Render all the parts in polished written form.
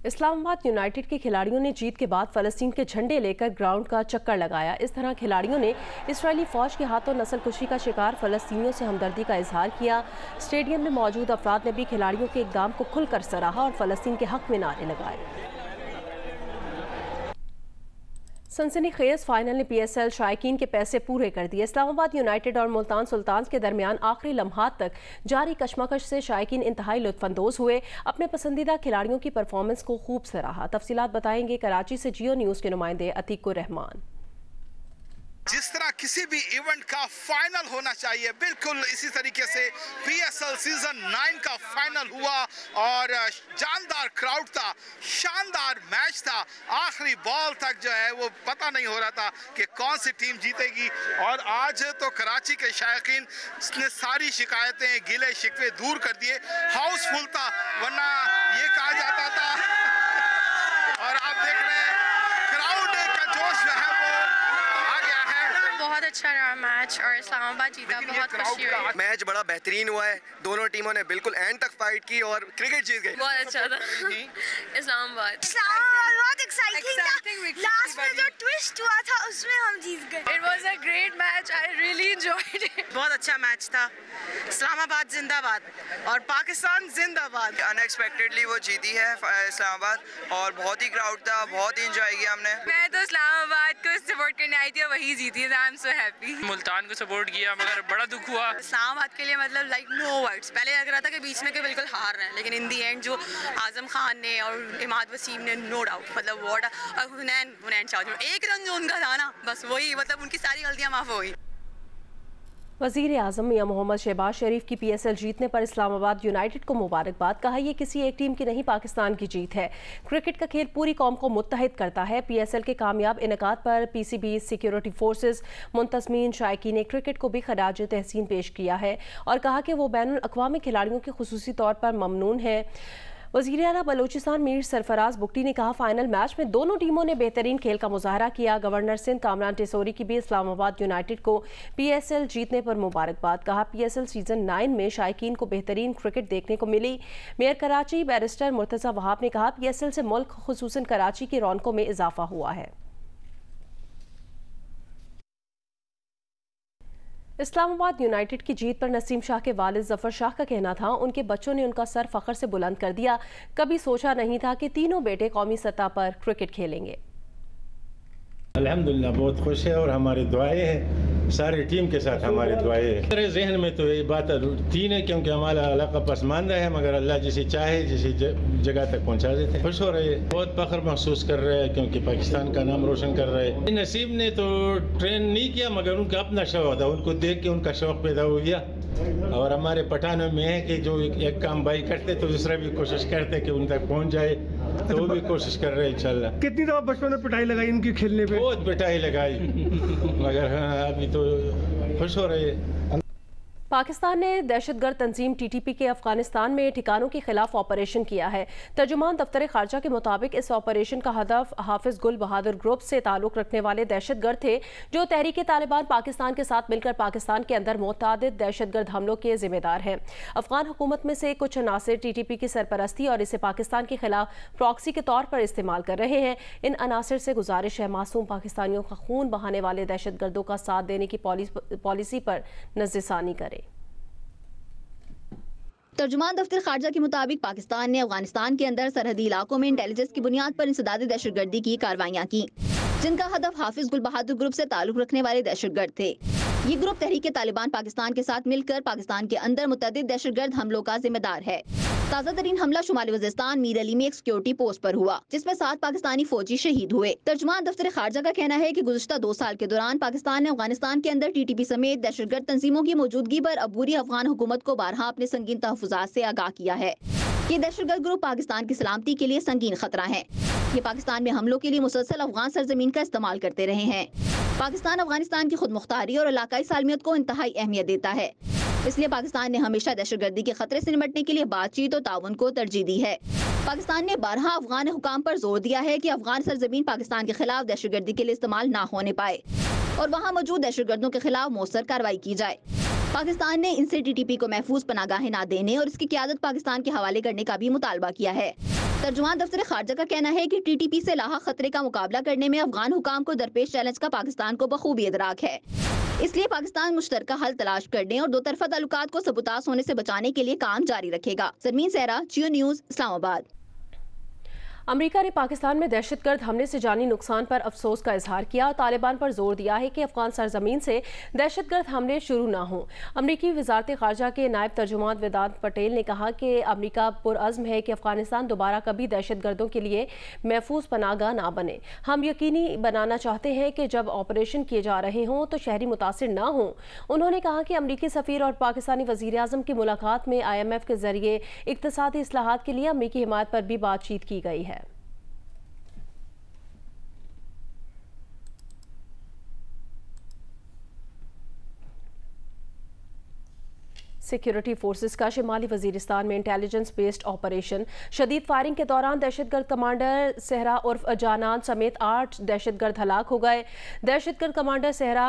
Islamabad United के खिलाड़ियों ने जीत के बाद फ़लस्तीन के झंडे लेकर ग्राउंड का चक्कर लगाया। इस तरह खिलाड़ियों ने इजरायली फ़ौज के हाथों नस्लकुशी का शिकार फ़लस्तीनियों से हमदर्दी का इजहार किया। स्टेडियम में मौजूद अफराद ने भी खिलाड़ियों के इक़दाम को खुलकर सराहा और फ़लस्तीन के हक़ में नारे लगाए। सनसनीखेज फाइनल ने PSL शायकीन के पैसे पूरे कर दिए। इस्लामाबाद यूनाइटेड और मुल्तान सुल्तान्स के दरमियान आखिरी लम्हात तक जारी कशमकश से शायकीन इंतहाई लुत्फानंदोज हुए। अपने पसंदीदा खिलाड़ियों की परफॉर्मेंस को खूब सराहा। तफसीलात बताएंगे कराची से जियो न्यूज़ के नुमाइंदे अतीकुर रहमान। जिस तरह किसी भी इवेंट का फाइनल होना चाहिए, बिल्कुल इसी तरीके से PSL सीजन 9 का फाइनल हुआ और जानदार क्राउड था, शानदार मैच था। आखिरी बॉल तक जो है वो पता नहीं हो रहा था कि कौन सी टीम जीतेगी। और आज तो कराची के शायकीन ने सारी शिकायतें, गिले शिकवे दूर कर दिए। हाउसफुल था, वरना ये कहा जाता था। और आप देख रहे हैं क्राउड का जोश जो है वो आ गया है। बहुत अच्छा रहा मैच और इस्लामाबाद जीता, बहुत खुशी हुई। मैच बड़ा बेहतरीन हुआ है, दोनों टीमों ने बिल्कुल एंड तक फाइट की और क्रिकेट जीत गई। बहुत अच्छा था। इस्लामाबाद बहुत एक्साइटिंग था। लास्ट में जो ट्विस्ट हुआ था उसमें हम जीत गए। It was a great match, I really enjoyed it. बहुत अच्छा मैच था। इस्लामाबाद जिंदाबाद और पाकिस्तान जिंदाबाद। अनएक्सपेक्टेडली वो जीती है इस्लामाबाद और बहुत ही क्राउड था, बहुत ही एंजॉय किया हमने। मैं तो इस्लामाबाद को सपोर्ट करने आई थी और वही जीती। I am so happy. Multan को सपोर्ट किया मगर बड़ा दुख हुआ। इस्लामाबाद के लिए मतलब लाइक नो वर्ड्स। पहले लग रहा था कि बीच में के बिल्कुल हार रहे हैं, लेकिन इन दी एंड जो आजम खान ने और इमाद वसीम ने नो डाउट मतलब वॉट और हुनैन शाह एक रन जो उनका था ना, बस वही मतलब उनकी सारी गलतियां माफ हो गई। वज़ीर आज़म मियां मोहम्मद शहबाज शरीफ की PSL जीतने पर इस्लामाबाद यूनाइटेड को मुबारकबाद। कहा यह किसी एक टीम की नहीं, पाकिस्तान की जीत है। क्रिकेट का खेल पूरी कौम को मुत्तहिद करता है। PSL के कामयाब इनेकाद पर PCB, सिक्योरिटी फोर्सेस, मुंतज़मीन, शायकीन क्रिकेट को भी खराज तहसीन पेश किया है और कहा कि वो बैनुल अक़वामी खिलाड़ियों के खुसूसी तौर पर ममनून है। वज़ीर आला बलोचिस्तान मीर सरफराज बुगटी ने कहा फाइनल मैच में दोनों टीमों ने बेहतरीन खेल का मुजाहरा किया। गवर्नर सिंध कामरान टेसोरी की भी इस्लामाबाद यूनाइटेड को PSL जीतने पर मुबारकबाद। कहा PSL सीजन 9 में शायकीन को बेहतरीन क्रिकेट देखने को मिली। मेयर कराची बैरिस्टर मुर्तज़ा वहाब ने कहा PSL से मुल्क खुसूसन कराची की रौनकों में इजाफा हुआ है। इस्लामाबाद यूनाइटेड की जीत पर नसीम शाह के वालिद जफर शाह का कहना था उनके बच्चों ने उनका सर फख्र से बुलंद कर दिया। कभी सोचा नहीं था कि तीनों बेटे कौमी सतह पर क्रिकेट खेलेंगे। अल्हम्दुलिल्लाह बहुत खुश है और हमारी दुआएं हैं, सारी टीम के साथ हमारी दुआएं हैं। मेरे जहन में तो ये बात थी नहीं क्योंकि हमारा इलाका पसमानदा है, मगर अल्लाह जिसे चाहे जिसी जगह तक पहुंचा देते। खुश हो रहे, बहुत फख्र महसूस कर रहे हैं क्योंकि पाकिस्तान का नाम रोशन कर रहे हैं। नसीब ने तो ट्रेन नहीं किया मगर उनका अपना शौक था, उनको देख के उनका शौक पैदा हो गया। और हमारे पठानों में है कि जो एक काम भाई करते तो दूसरा भी कोशिश करते कि उन तक पहुंच जाए, तो वो भी कोशिश कर रहे हैं इंशाल्लाह। कितनी दफा बचपन में पिटाई लगाई इनकी खेलने पे? बहुत पिटाई लगाई मगर हाँ अभी तो खुश हो रहे हैं। पाकिस्तान ने दहशतगर्द तंजीम TTP के अफगानिस्तान में ठिकानों के खिलाफ ऑपरेशन किया है। तर्जुमान दफ्तर खारजा के मुताबिक इस ऑपरेशन का हदफ हाफिज गुल बहादुर ग्रुप से ताल्लुक रखने वाले दहशतगर्द थे जो तहरीक तालिबान पाकिस्तान के साथ मिलकर पाकिस्तान के अंदर मुतअद्दिद दहशतगर्द हमलों के जिम्मेदार हैं। अफगान हुकूमत में से कुछ अनासिर TTP की सरपरस्ती और इसे पाकिस्तान के खिलाफ प्रॉक्सी के तौर पर इस्तेमाल कर रहे हैं। इन अनासिर से गुजारिश है मासूम पाकिस्तानियों का खून बहाने वाले दहशतगर्दों का साथ देने की पॉलिसी पर नज़रसानी करें। तर्जुमान दफ्तर खारजा के मुताबिक पाकिस्तान ने अफगानिस्तान के अंदर सरहदी इलाकों में इंटेलिजेंस की बुनियाद पर इंसदादी दहशतगर्दी की कार्रवाइयां की जिनका हदफ हाफिज गुल बहादुर ग्रुप से ताल्लुक रखने वाले दहशतगर्द थे। ये ग्रुप तहरीक तालिबान पाकिस्तान के साथ मिलकर पाकिस्तान के अंदर मुतअद्दिद दहशतगर्द हमलों का जिम्मेदार है। ताज़ा तरीन हमला शुमाली वज़ीरिस्तान मीर अली में एक सिक्योरिटी पोस्ट पर हुआ जिसमें 7 पाकिस्तानी फौजी शहीद हुए। तर्जुमान दफ्तर खारजा का कहना है कि गुज़श्ता 2 साल के दौरान पाकिस्तान ने अफगानिस्तान के अंदर TTP समेत दहशतगर्द तंजीमों की मौजूदगी पर अबूरी अफगान हुकूमत को बारहा अपने संगीन तहफ़्फ़ुज़ात से आगाह किया है। ये दहशतगर्द ग्रुप पाकिस्तान की सलामती के लिए संगीन खतरा है। ये पाकिस्तान में हमलों के लिए मुसलसल अफगान सरजमीन का इस्तेमाल करते रहे हैं। पाकिस्तान अफगानिस्तान की खुद मुख्तारी और इलाकाई सालमियत को इंतहाई अहमियत देता है, इसलिए पाकिस्तान ने हमेशा दहशतगर्दी के खतरे से निपटने के लिए बातचीत और ताउन को तरजीह दी है। पाकिस्तान ने बारहा अफगान हुकाम पर जोर दिया है कि अफगान सरजमीन पाकिस्तान के खिलाफ दहशतगर्दी के लिए इस्तेमाल न होने पाए और वहाँ मौजूद दहशतगर्दों के खिलाफ मौसर कार्रवाई की जाए। पाकिस्तान ने इनसे TTP को महफूज पनागाहें न देने और इसकी क़यादत पाकिस्तान के हवाले करने का भी मुतालबा किया है। तर्जुमान दफ्तर खारजा का कहना है कि TTP से लाहा खतरे का मुकाबला करने में अफगान हुकाम को दरपेश चैलेंज का पाकिस्तान को बखूबी इदराक है। इसलिए पाकिस्तान मुश्तरका हल तलाश करने और दो तरफा ताल्लुकात को सबुतास होने से बचाने के लिए काम जारी रखेगा। सरमीन सहरा, जियो न्यूज़, इस्लामाबाद। अमेरिका ने पाकिस्तान में दहशतगर्द हमले से जानी नुकसान पर अफसोस का इजहार किया और तालिबान पर जोर दिया है कि अफगान सरजमीन से दहशतगर्द हमले शुरू न हों। अमरीकी वजारत खारजा के नायब तर्जुमान वेदांत पटेल ने कहा कि अमरीका पुरअज़्म है कि अफगानिस्तान दोबारा कभी दहशतगर्दों के लिए महफूज पनाहगाह ना बने। हम यकीनी बनाना चाहते हैं कि जब ऑपरेशन किए जा रहे हों तो शहरी मुतासिर न हों। उन्होंने कहा कि अमरीकी सफ़ीर और पाकिस्तानी वज़ीर आज़म की मुलाकात में IMF के जरिए इक़्तिसादी इस्लाहात के लिए अमरीकी हिमायत पर भी बातचीत की गई है। सिक्योरिटी फोर्सेस का शिमाली वजीरिस्तान में इंटेलिजेंस बेस्ड ऑपरेशन शदीद फायरिंग के दौरान दहशतगर्द कमांडर सहरा उर्फ जानान समेत 8 दहशतगर्द हलाक हो गए। दहशतगर्द कमांडर सहरा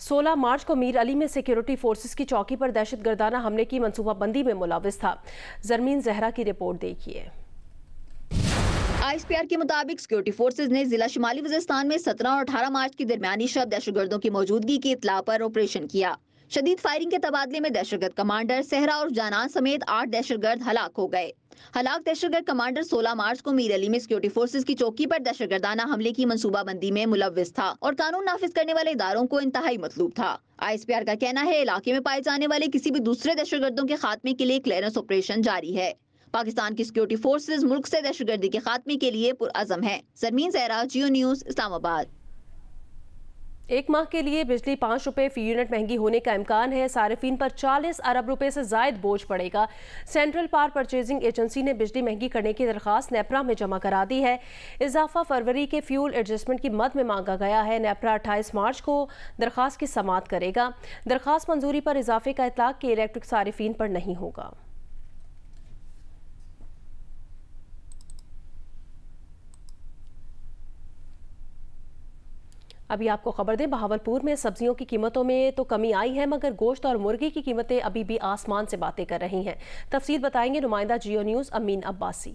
16 मार्च को मीर अली में सिक्योरिटी फोर्सेस की चौकी पर दहशतगर्दाना हमले की मनसूबाबंदी में मुलव्विस था। जरमीन जहरा की रिपोर्ट देखिए। ISPR के मुताबिक सिक्योरिटी फोर्सेज ने जिला शिमाली वजीरिस्तान में 17 और 18 मार्च की दरमियानी शब दहशतगर्दों की मौजूदगी की इत्तला पर ऑपरेशन किया। शदीद फायरिंग के तबादले में दहशतगर्द कमांडर सहरा और जानान समेत 8 दहशतगर्द हलाक हो गए। हलाक दहशतगर्द कमांडर 16 मार्च को मीर अली में सिक्योरिटी फोर्सेज की चौकी पर दहशतगर्दाना हमले की मनसूबाबंदी में मुलव्विस था और कानून नाफिज करने वाले इदारों को इंतहाई मतलूब था। ISPR का कहना है इलाके में पाए जाने वाले किसी भी दूसरे दहशतगर्दों के खात्मे के लिए क्लियरेंस ऑपरेशन जारी है। पाकिस्तान की सिक्योरिटी फोर्सेज मुल्क से दहशतगर्दी के खात्मे के लिए पुरअज़म है। सरमीन सहरा, जियो न्यूज़, इस्लामाबाद। एक माह के लिए बिजली 5 रुपए फी यूनिट महंगी होने का इम्कान है। सारिफीन पर 40 अरब रुपए से जायद बोझ पड़ेगा। सेंट्रल पावर परचेजिंग एजेंसी ने बिजली महंगी करने की दरख्वास्त नेपरा में जमा करा दी है। इजाफा फरवरी के फ्यूल एडजस्टमेंट की मद में मांगा गया है। नेपरा 28 मार्च को दरख्वास्त की समाअत करेगा। दरख्वास्त मंजूरी पर इजाफे का इतलाक के इलेक्ट्रिक सारिफीन पर नहीं होगा। अभी आपको खबर दें, बहावलपुर में सब्जियों की कीमतों में तो कमी आई है, मगर गोश्त और मुर्गी की कीमतें अभी भी आसमान से बातें कर रही हैं। तफसील बताएंगे नुमाइंदा जियो न्यूज़ अमीन अब्बासी।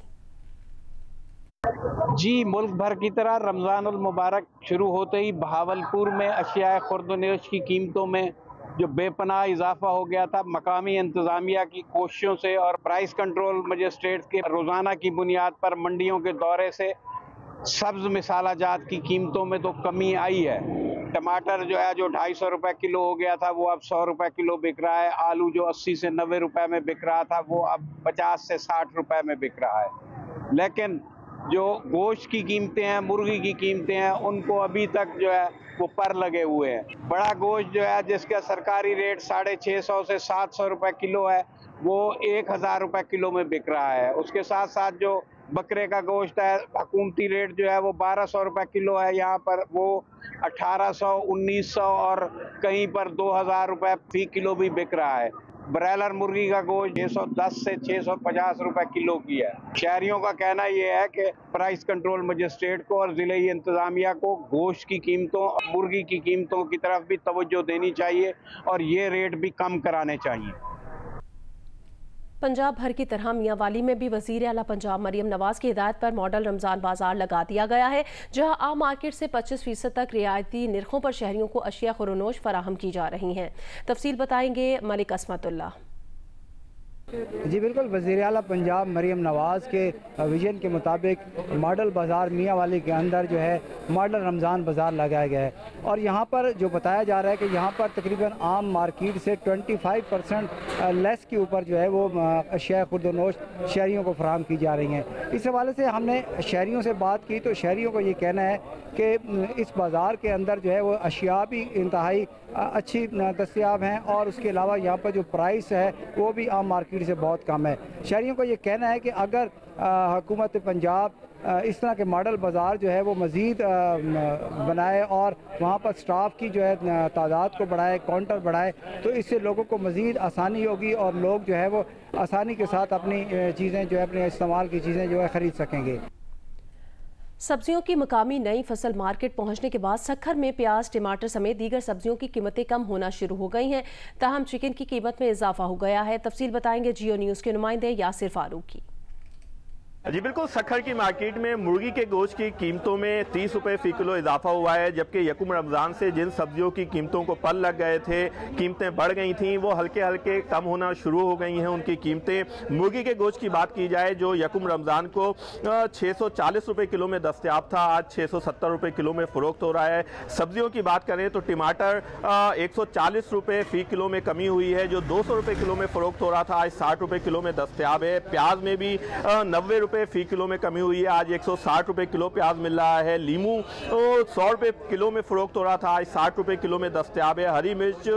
जी, मुल्क भर की तरह रमज़ानुल मुबारक शुरू होते ही बहावलपुर में अशिया खुर्द-व-नोश की कीमतों में जो बेपनाह इजाफा हो गया था, मकामी इंतज़ामिया की कोशिशों से और प्राइस कंट्रोल मजिस्ट्रेट के रोज़ाना की बुनियाद पर मंडियों के दौरे से सब्ज मिसाला जात की कीमतों में तो कमी आई है। टमाटर जो है जो 250 रुपए किलो हो गया था वो अब 100 रुपए किलो बिक रहा है। आलू जो 80 से 90 रुपए में बिक रहा था वो अब 50 से 60 रुपए में बिक रहा है। लेकिन जो गोश्त की कीमतें हैं, मुर्गी की कीमतें हैं, उनको अभी तक जो है वो पर लगे हुए हैं। बड़ा गोश्त जो है जिसका सरकारी रेट 650 से 700 रुपए किलो है वो 1000 रुपए किलो में बिक रहा है। उसके साथ साथ जो बकरे का गोश्त है, हुकूमती रेट जो है वो 1200 रुपए किलो है, यहाँ पर वो 1800, 1900 और कहीं पर 2000 रुपए फी किलो भी बिक रहा है। ब्रायलर मुर्गी का गोश्त 610 से 650 रुपए किलो की है। शहरियों का कहना यह है कि प्राइस कंट्रोल मजिस्ट्रेट को और जिले इंतजामिया को गोश्त की कीमतों और मुर्गी की कीमतों की तरफ भी तवज्जो देनी चाहिए और ये रेट भी कम कराने चाहिए। पंजाब भर की तरह मियांवाली में भी वज़ीर आला पंजाब मरियम नवाज की हिदायत पर मॉडल रमज़ान बाजार लगा दिया गया है, जहां आम मार्केट से 25% तक रियायती निर्खों पर शहरियों को अशिया खुरोनोश फराहम की जा रही हैं। तफसील बताएंगे मलिक अस्मतुल्लाह। जी बिल्कुल, वज़ीर आला पंजाब मरियम नवाज़ के विजन के मुताबिक मॉडल बाज़ार मियांवाली के अंदर जो है मॉडल रमज़ान बाज़ार लगाया गया है और यहाँ पर जो बताया जा रहा है कि यहाँ पर तकरीबन आम मार्केट से 25% लेस के ऊपर जो है वो अशिया खुर्दनोश शहरियों को फराहम की जा रही हैं। इस हवाले से हमने शहरियों से बात की तो शहरियों को ये कहना है कि इस बाज़ार के अंदर जो है वो अशिया भी इंतहाई अच्छी दस्तयाब हैं और उसके अलावा यहाँ पर जो प्राइस है वो भी आम मार्केट से बहुत कम है। शहरियों को ये कहना है कि अगर हुकूमत पंजाब इस तरह के मॉडल बाज़ार जो है वो मज़ीद बनाए और वहाँ पर स्टाफ की जो है तादाद को बढ़ाए, काउंटर बढ़ाए, तो इससे लोगों को मज़ीद आसानी होगी और लोग जो है वो आसानी के साथ अपनी चीज़ें जो है अपने इस्तेमाल की चीज़ें जो है ख़रीद सकेंगे। सब्जियों की मकामी नई फसल मार्केट पहुंचने के बाद सक्खर में प्याज, टमाटर समेत दीगर सब्जियों की कीमतें कम होना शुरू हो गई हैं। ताहम चिकन की कीमत में इजाफा हो गया है। तफसील बताएंगे जियो न्यूज़ के नुमाइंदे यासिर फारूकी। जी बिल्कुल, सखर की मार्केट में मुर्गी के गोश्त की कीमतों में 30 रुपए फी किलो इजाफा हुआ है, जबकि यकुम रमज़ान से जिन सब्जियों की कीमतों को पल लग गए थे, कीमतें बढ़ गई थीं, वो हल्के हल्के कम होना शुरू हो गई हैं उनकी कीमतें। मुर्गी के गोश्त की बात की जाए जो यकुम रमज़ान को 640 रुपए किलो में दस्तयाब था, आज 670 रुपए किलो में फ़रोख्त हो रहा है। सब्जियों की बात करें तो टमाटर 140 रुपए फी किलो में कमी हुई है, जो 200 रुपए किलो में फ़रोख्त हो रहा था आज 60 रुपए किलो में दस्तयाब है। प्याज में भी 90 रुपए फी किलो में कमी हुई है, आज 160 रुपए किलो प्याज मिल रहा है। लीमू 100 रुपए किलो में फ़रोख्त हो रहा था, आज 60 रुपए किलो में दस्तयाब है। हरी मिर्च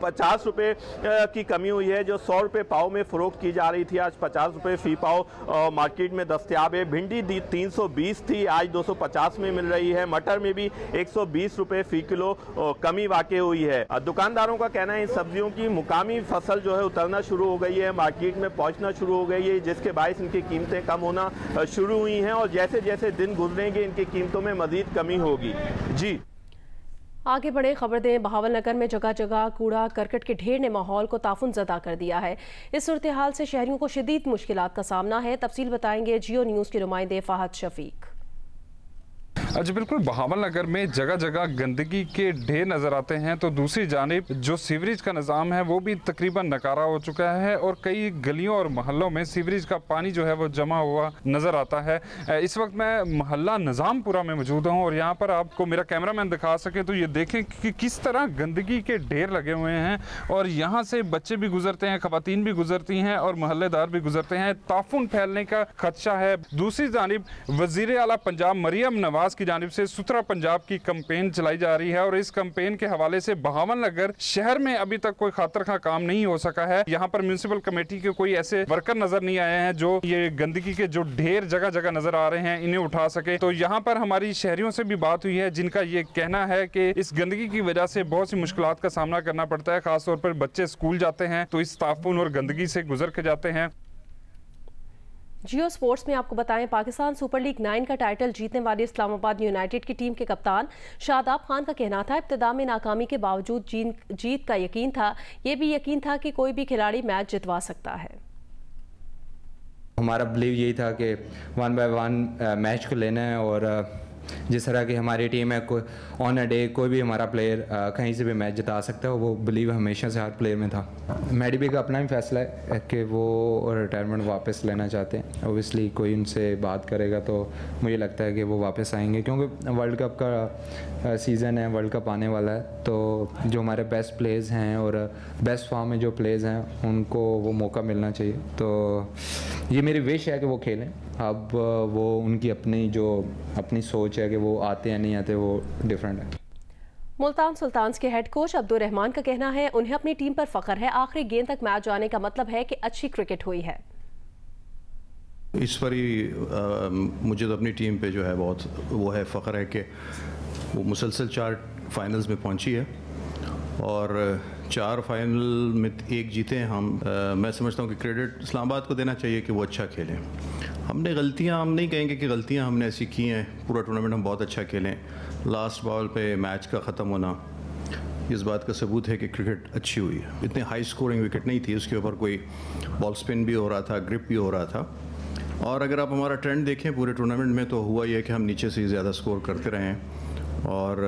50 रुपए की कमी हुई है, जो 100 रुपए पाव में फ़रोख्त की जा रही थी, आज 50 रुपए फी पाव मार्केट में दस्तयाब है। भिंडी 320 थी, आज 250 में मिल रही है। मटर में भी 120 रुपए फी किलो कमी वाक़ई हुई है। दुकानदारों का कहना है इन सब्जियों की मुकामी फसल जो है उतरना शुरू हो गई है, मार्केट में पहुंचना शुरू हो गई है, जिसके बायस इनकी कीमतें कम होना शुरू हुई हैं और जैसे जैसे दिन गुजरेंगे इनकी कीमतों में मजीद कमी होगी। जी आगे बढ़े खबर दें, बहावलनगर में जगह जगह कूड़ा करकट के ढेर ने माहौल को ताफुन ज़दा कर दिया है। इस सूरत हाल से शहरियों को शदीद मुश्किलात का सामना है। तफसील बताएंगे जियो न्यूज़ के नुमाइंदे फ़ाहद शफीक। जी बिल्कुल, बहावलनगर में जगह जगह गंदगी के ढेर नज़र आते हैं, तो दूसरी जानिब जो सीवरेज का निज़ाम है वो भी तकरीबन नकारा हो चुका है और कई गलियों और मोहल्लों में सीवरेज का पानी जो है वो जमा हुआ नज़र आता है। इस वक्त मैं मोहल्ला निज़ामपुरा में मौजूद हूँ और यहाँ पर आपको मेरा कैमरामैन दिखा सके तो ये देखें कि किस तरह गंदगी के ढेर लगे हुए हैं और यहाँ से बच्चे भी गुजरते हैं, ख़वातीन भी गुजरती हैं और मोहल्लेदार भी गुजरते हैं। ताफुन फैलने का खदशा है। दूसरी जानिब वज़ीर आला पंजाब मरियम नवाज की जानिब से सुथरा पंजाब की कैंपेन चलाई जा रही है और इस कैंपेन के हवाले से बहावलनगर शहर में अभी तक कोई खातर का काम नहीं हो सका है। यहाँ पर म्युनिसिपल कमेटी के कोई ऐसे वर्कर नजर नहीं आए हैं जो ये गंदगी के जो ढेर जगह जगह नजर आ रहे हैं इन्हें उठा सके। तो यहाँ पर हमारी शहरियों से भी बात हुई है जिनका ये कहना है कि इस गंदगी की वजह से बहुत सी मुश्किलात का सामना करना पड़ता है, खासतौर पर बच्चे स्कूल जाते हैं तो इस ताफुन और गंदगी से गुजर के जाते हैं। जियो स्पोर्ट्स में आपको बताएं, पाकिस्तान सुपर लीग 9 का टाइटल जीतने वाली इस्लामाबाद यूनाइटेड की टीम के कप्तान शादाब खान का कहना था, इब्तिदा में नाकामी के बावजूद जीत का यकीन था। ये भी यकीन था कि कोई भी खिलाड़ी मैच जितवा सकता है। हमारा बिलीव यही था कि 1 बाय 1 मैच को लेना है और जिस तरह की हमारी टीम है, कोई ऑन अ डे कोई भी हमारा प्लेयर कहीं से भी मैच जिता सकता है, वो बिलीव हमेशा से हर प्लेयर में था। मेडी का अपना ही फैसला है कि वो रिटायरमेंट वापस लेना चाहते हैं। ओबियसली कोई उनसे बात करेगा तो मुझे लगता है कि वो वापस आएंगे, क्योंकि वर्ल्ड कप का सीज़न है, वर्ल्ड कप आने वाला है, तो जो हमारे बेस्ट प्लेयर्स हैं और बेस्ट फॉर्म में जो प्लेयर्स हैं उनको वो मौका मिलना चाहिए। तो ये मेरी विश है कि वो खेलें। अब वो उनकी अपनी सोच है कि वो आते या नहीं आते, वो डिफरेंट है। मुल्तान सुल्तान्स के हेड कोच अब्दुल रहमान का कहना है उन्हें अपनी टीम पर फख्र है। आखिरी गेंद तक मैच जाने का मतलब है कि अच्छी क्रिकेट हुई है। इस पर ही मुझे तो अपनी टीम पे जो है बहुत वो है फ़ख्र है कि वो मुसलसल 4 फाइनल्स में पहुंची है और 4 फाइनल में 1 जीते हैं हम। मैं समझता हूँ कि क्रेडिट इस्लामाबाद को देना चाहिए कि वो अच्छा खेलें। हमने गलतियाँ, हम नहीं कहेंगे कि गलतियाँ हमने ऐसी की हैं, पूरा टूर्नामेंट हम बहुत अच्छा खेलें। लास्ट बॉल पे मैच का ख़त्म होना इस बात का सबूत है कि क्रिकेट अच्छी हुई है। इतनी हाई स्कोरिंग विकेट नहीं थी, उसके ऊपर कोई बॉल स्पिन भी हो रहा था, ग्रिप भी हो रहा था। और अगर आप हमारा ट्रेंड देखें पूरे टूर्नामेंट में तो हुआ ये कि हम नीचे से ज़्यादा स्कोर करते रहे हैं और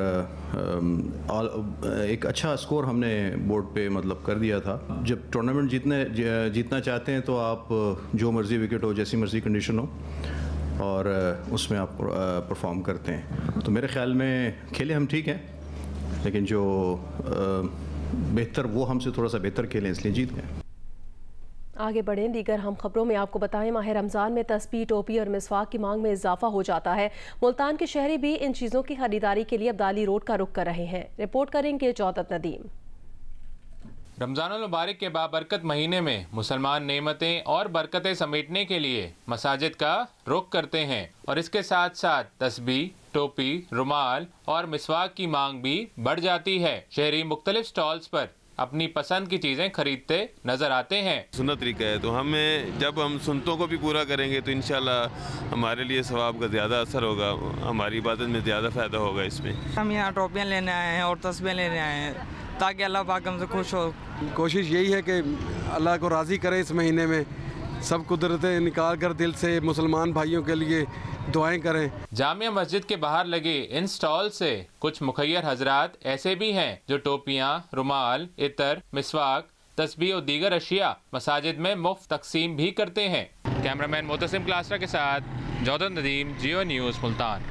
एक अच्छा स्कोर हमने बोर्ड पे मतलब कर दिया था। जब टूर्नामेंट जीतना चाहते हैं तो आप जो मर्ज़ी विकेट हो, जैसी मर्ज़ी कंडीशन हो और उसमें आप परफॉर्म करते हैं। तो मेरे ख़्याल में खेले हम ठीक हैं, लेकिन जो बेहतर वो हमसे थोड़ा सा बेहतर खेले इसलिए जीत गए। आगे बढ़ें, दीगर हम खबरों में आपको बताएं, माह रमज़ान में तस्बीह, टोपी और मिसवाक की मांग में इजाफा हो जाता है। मुल्तान के शहरी भी इन चीज़ों की खरीदारी के लिए अब्दाली रोड का रुख कर रहे हैं। रिपोर्ट करेंगे जौदत नदीम। रमज़ानुल मुबारक के बाबरकत महीने में मुसलमान नेमतें और बरकतें समेटने के लिए मसाजिद का रुख करते हैं और इसके साथ साथ तस्बीह, टोपी, रुमाल और मिसवाक की मांग भी बढ़ जाती है। शहरी मुख्तलिफ स्टॉल्स पर अपनी पसंद की चीज़ें खरीदते नजर आते हैं। सुन्नत तरीका है, तो हमें जब हम सुन्नतों को भी पूरा करेंगे तो इंशाल्लाह हमारे लिए सवाब का ज़्यादा असर होगा, हमारी इबादत में ज़्यादा फ़ायदा होगा। इसमें हम यहाँ टोपियाँ लेने आए हैं और तस्बीहें लेने आए हैं ताकि अल्लाह पाक हमसे खुश हो। कोशिश यही है कि अल्लाह को राज़ी करे इस महीने में, सब कुदरतें निकाल कर दिल से मुसलमान भाइयों के लिए दुआएं करें। जामिया मस्जिद के बाहर लगे इन स्टॉल से कुछ मुखय्यर हजरात ऐसे भी हैं जो टोपियाँ, रुमाल, इतर, मिसवाक, तस्बीह और दीगर अशिया मसाजिद में मुफ्त तकसीम भी करते हैं। कैमरामैन मोतसिम क्लासरा के साथ जौदन नदीम, जियो न्यूज़, मुल्तान।